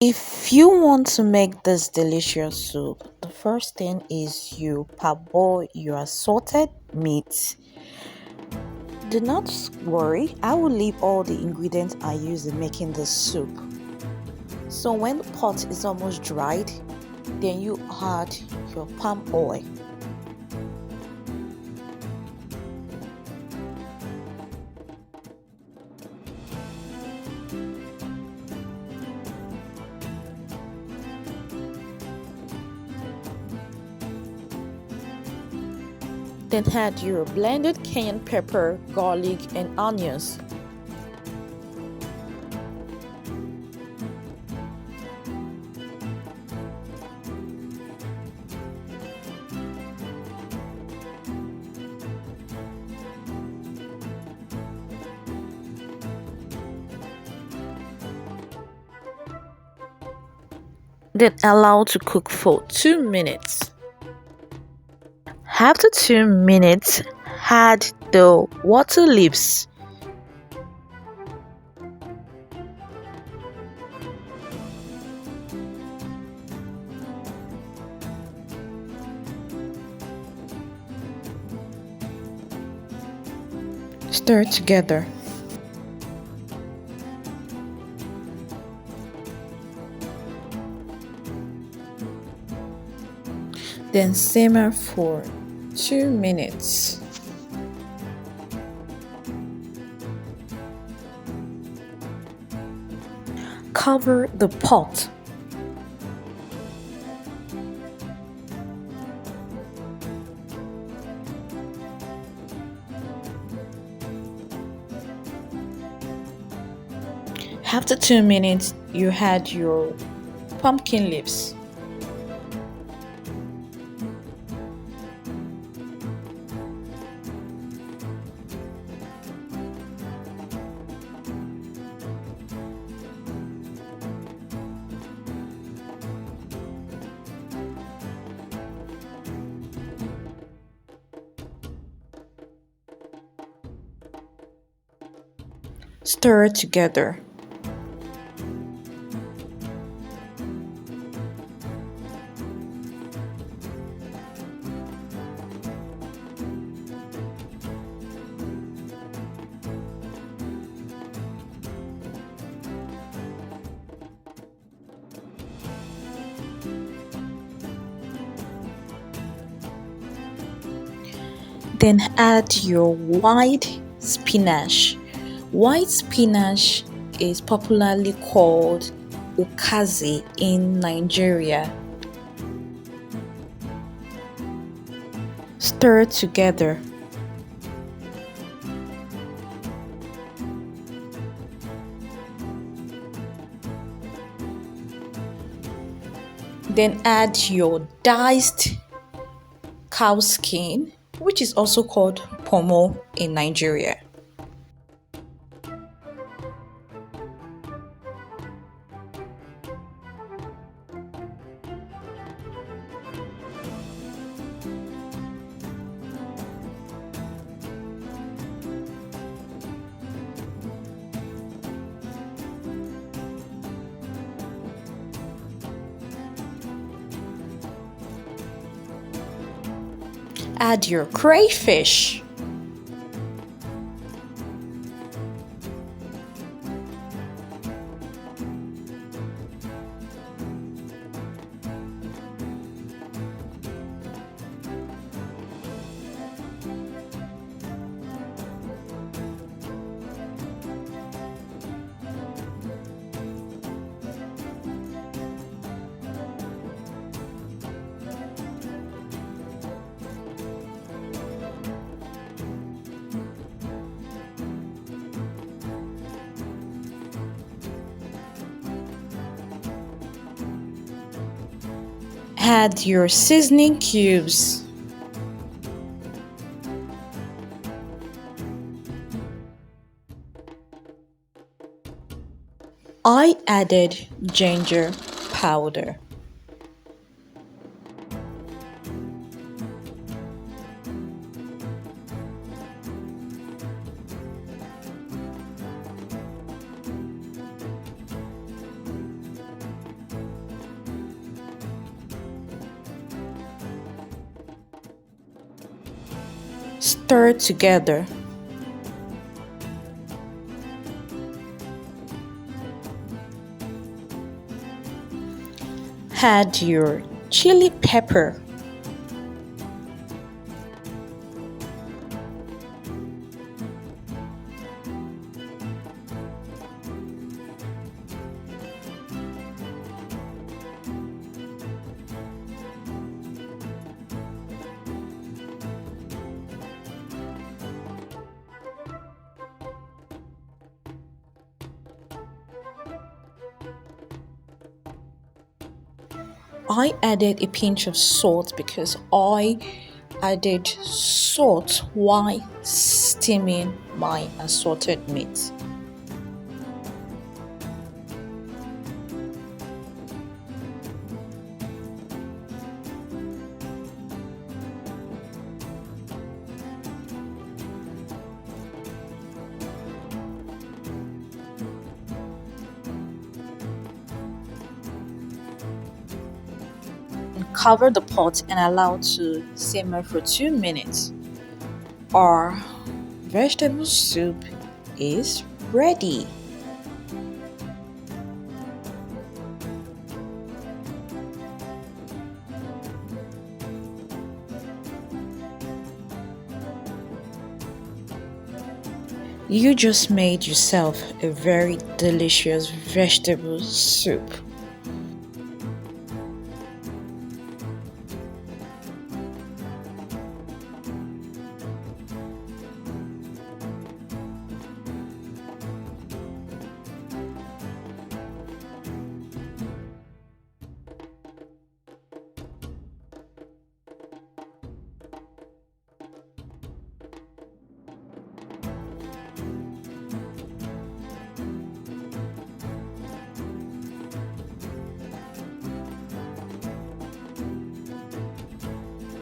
If you want to make this delicious soup, the first thing is you parboil your assorted meat. Do not worry, I will leave all the ingredients I use in making this soup. So when the pot is almost dried, then you add your palm oil. Then add your blended cayenne pepper, garlic, and onions. Then allow to cook for 2 minutes. After 2 minutes, add the water leaves. Stir together. Then simmer for 2 minutes. Cover the pot. After 2 minutes, you add your pumpkin leaves. Stir together. Then add your white spinach. White spinach is popularly called UKAZI in Nigeria. Stir together. Then add your diced cow skin, which is also called POMO in Nigeria. Add your crayfish. Add your seasoning cubes. I added ginger powder. Stir together. Add your chili pepper. I added a pinch of salt because I added salt while steaming my assorted meat. Cover the pot and allow to simmer for 2 minutes. Our vegetable soup is ready. You just made yourself a very delicious vegetable soup.